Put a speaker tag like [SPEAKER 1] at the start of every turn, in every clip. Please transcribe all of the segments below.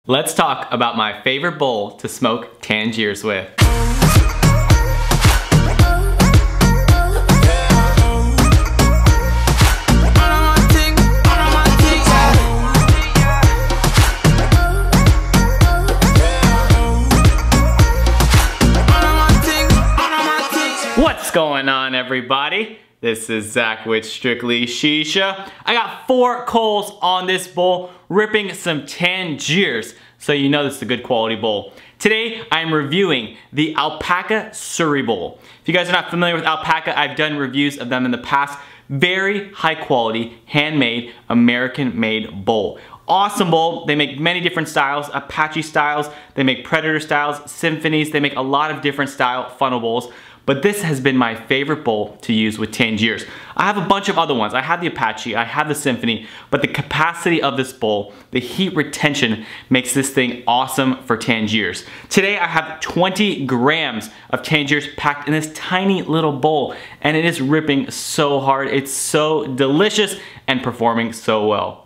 [SPEAKER 1] Let's talk about my favorite bowl to smoke Tangiers with. What's going on, everybody? This is Zach with Strictly Shisha. I got 4 coals on this bowl, ripping some Tangiers, so you know this is a good quality bowl. Today, I'm reviewing the Alpaca Suri bowl. If you guys are not familiar with Alpaca, I've done reviews of them in the past. Very high quality, handmade, American-made bowl. Awesome bowl. They make many different styles, Apache styles, they make Predator styles, Symphonies, they make a lot of different style funnel bowls. But this has been my favorite bowl to use with Tangiers. I have a bunch of other ones. I have the Apache, I have the Symphony, but the capacity of this bowl, the heat retention, makes this thing awesome for Tangiers. Today I have 20 grams of Tangiers packed in this tiny little bowl, and it is ripping so hard. It's so delicious and performing so well.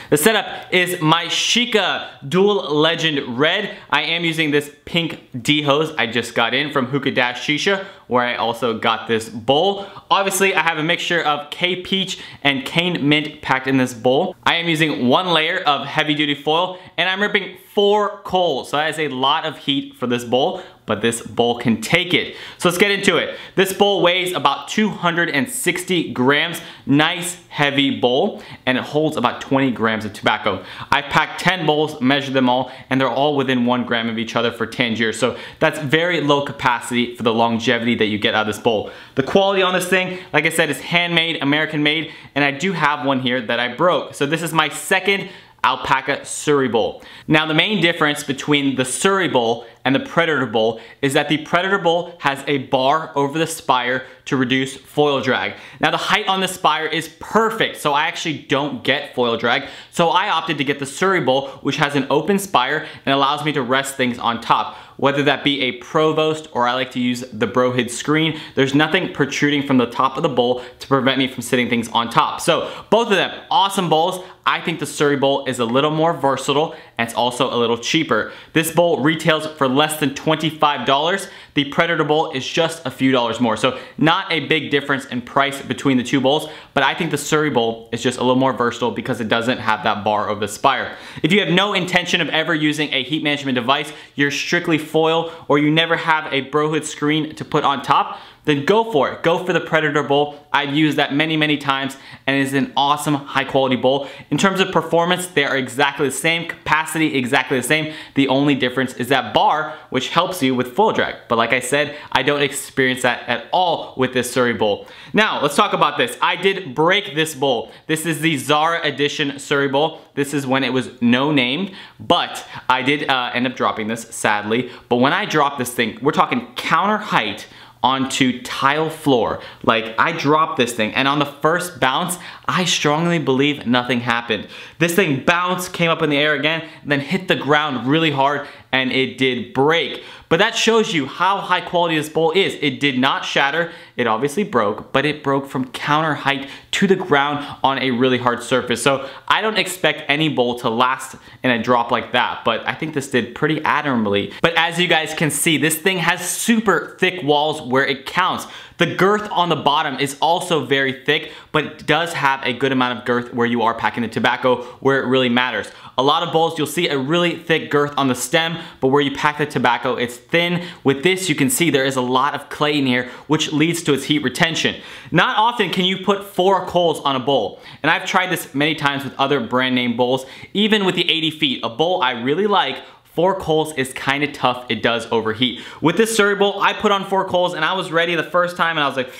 [SPEAKER 1] The setup is my Shika Dual Legend Red. I am using this pink D-hose I just got in from Hookah-Shisha, where I also got this bowl. Obviously, I have a mixture of K-Peach and Cane Mint packed in this bowl. I am using 1 layer of heavy-duty foil, and I'm ripping 4 coals. So that is a lot of heat for this bowl, but this bowl can take it. So let's get into it. This bowl weighs about 260 grams. Nice, heavy bowl, and it holds about 20 grams of tobacco. I packed 10 bowls, measured them all, and they're all within 1 gram of each other for Tangiers. So that's very low capacity for the longevity that you get out of this bowl. The quality on this thing, like I said, is handmade, American made, and I do have one here that I broke. So this is my second Alpaca Suri bowl. Now the main difference between the Suri bowl and the Predator bowl is that the Predator bowl has a bar over the spire to reduce foil drag. Now the height on the spire is perfect, so I actually don't get foil drag. So I opted to get the Suri bowl, which has an open spire and allows me to rest things on top. Whether that be a Provost or I like to use the Brohid screen, there's nothing protruding from the top of the bowl to prevent me from sitting things on top. So both of them, awesome bowls. I think the Suri bowl is a little more versatile and it's also a little cheaper. This bowl retails for less than $25. The Predator bowl is just a few dollars more. So not a big difference in price between the 2 bowls, but I think the Suri bowl is just a little more versatile because it doesn't have that bar over the spire. If you have no intention of ever using a heat management device, you're strictly foil, or you never have a Brohid screen to put on top, then go for it. Go for the Predator bowl. I've used that many times and it is an awesome high quality bowl. In terms of performance, they are exactly the same, capacity exactly the same. The only difference is that bar, which helps you with foil drag. But like I said, I don't experience that at all with this Suri bowl. Now, let's talk about this. I did break this bowl. This is the Zara Edition Suri bowl. This is when it was no named, but I did end up dropping this, sadly. But when I dropped this thing, we're talking counter height onto tile floor. Like, I dropped this thing and on the first bounce, I strongly believe nothing happened. This thing bounced, came up in the air again, and then hit the ground really hard and it did break. But that shows you how high quality this bowl is. It did not shatter, it obviously broke, but it broke from counter height to the ground on a really hard surface. So I don't expect any bowl to last in a drop like that, but I think this did pretty admirably. But as you guys can see, this thing has super thick walls where it counts. The girth on the bottom is also very thick, but it does have a good amount of girth where you are packing the tobacco, where it really matters. A lot of bowls, you'll see a really thick girth on the stem, but where you pack the tobacco, it's thin. With this, you can see there is a lot of clay in here, which leads to its heat retention. Not often can you put 4 coals on a bowl, and I've tried this many times with other brand name bowls, even with the 80 feet, a bowl I really like. 4 coals is kind of tough, it does overheat. With this Suri bowl, I put on 4 coals and I was ready the first time and I was like,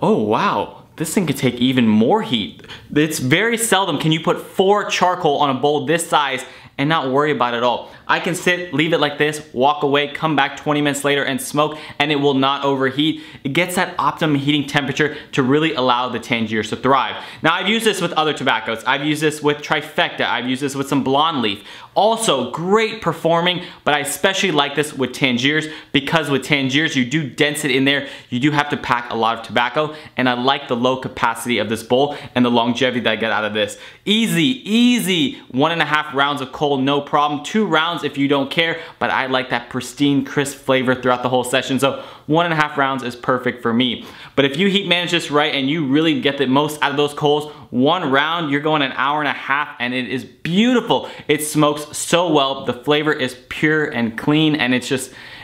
[SPEAKER 1] oh wow, this thing could take even more heat. It's very seldom can you put 4 charcoal on a bowl this size and not worry about it at all. I can sit, leave it like this, walk away, come back 20 minutes later and smoke, and it will not overheat. It gets that optimum heating temperature to really allow the Tangiers to thrive. Now, I've used this with other tobaccos. I've used this with Trifecta. I've used this with some Blonde Leaf. Also great performing, but I especially like this with Tangiers because with Tangiers you do dense it in there. You do have to pack a lot of tobacco, and I like the low capacity of this bowl and the longevity that I get out of this. Easy 1.5 rounds of coal, no problem. 2 rounds if you don't care, but I like that pristine, crisp flavor throughout the whole session. So 1.5 rounds is perfect for me. But if you heat manage this right and you really get the most out of those coals, 1 round, you're going 1.5 hours, and it is beautiful. It smokes so well. The flavor is pure and clean, and it's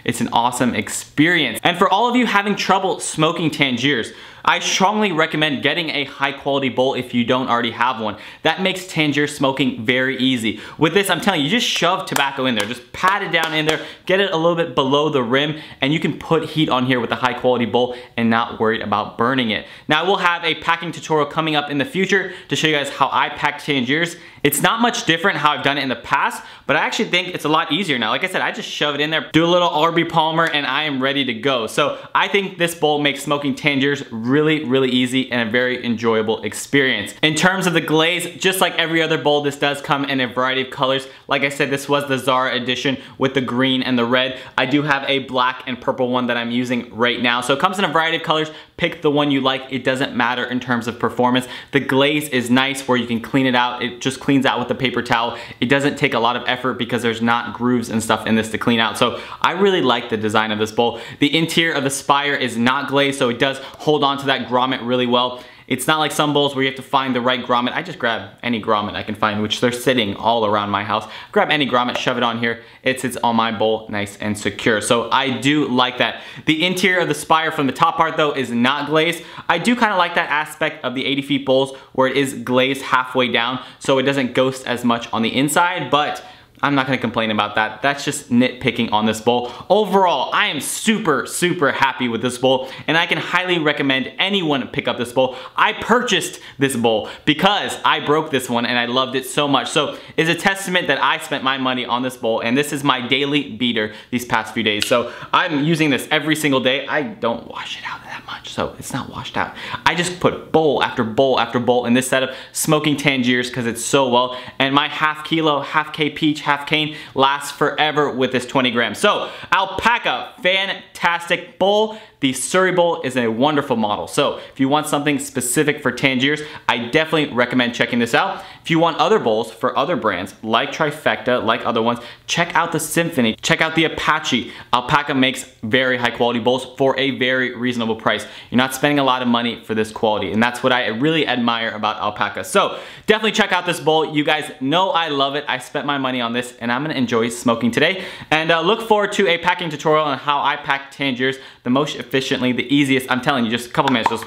[SPEAKER 1] an awesome experience. And for all of you having trouble smoking Tangiers, I strongly recommend getting a high quality bowl if you don't already have one. That makes Tangier smoking very easy. With this, I'm telling you, just shove tobacco in there. Just pat it down in there, get it a little bit below the rim, and you can put heat on here with a high quality bowl and not worried about burning it. Now, we'll have a packing tutorial coming up in the future to show you guys how I pack Tangiers. It's not much different how I've done it in the past, but I actually think it's a lot easier now. Like I said, I just shove it in there, do a little RB Palmer, and I am ready to go. So I think this bowl makes smoking Tangiers really easy and a very enjoyable experience. In terms of the glaze, just like every other bowl, this does come in a variety of colors. Like I said, this was the Zara edition with the green and the red. I do have a black and purple one that I'm using right now. So it comes in a variety of colors. Pick the one you like. It doesn't matter in terms of performance. The glaze is nice where you can clean it out. It just cleans out with the paper towel. It doesn't take a lot of effort because there's not grooves and stuff in this to clean out. So I really like the design of this bowl. The interior of the spire is not glazed, so it does hold on to that grommet really well. It's not like some bowls where you have to find the right grommet. I just grab any grommet I can find, which they're sitting all around my house. Grab any grommet, shove it on here. It sits on my bowl nice and secure. So I do like that. The interior of the spire from the top part though is not glazed. I do kind of like that aspect of the 80 feet bowls where it is glazed halfway down so it doesn't ghost as much on the inside, but I'm not gonna complain about that. That's just nitpicking on this bowl. Overall, I am super happy with this bowl, and I can highly recommend anyone pick up this bowl. I purchased this bowl because I broke this one and I loved it so much. So it's a testament that I spent my money on this bowl, and this is my daily beater these past few days. So I'm using this every single day. I don't wash it out that much, so it's not washed out. I just put bowl after bowl after bowl in this setup, smoking Tangiers because it's so well, and my half kilo, half K peach, half cane lasts forever with this 20 grams. So Alpaca, fantastic bowl. The Suri bowl is a wonderful model. So if you want something specific for Tangiers, I definitely recommend checking this out. If you want other bowls for other brands like Trifecta, like other ones, check out the Symphony, check out the Apache. Alpaca makes very high quality bowls for a very reasonable price. You're not spending a lot of money for this quality, and that's what I really admire about Alpaca. So definitely check out this bowl. You guys know I love it. I spent my money on this, and I'm gonna enjoy smoking today. And look forward to a packing tutorial on how I pack Tangiers the most efficiently, the easiest. I'm telling you, just a couple minutes,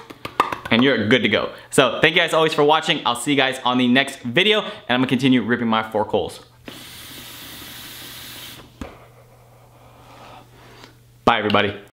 [SPEAKER 1] and you're good to go. So thank you guys always for watching. I'll see you guys on the next video, and I'm gonna continue ripping my 4 coals. Bye everybody.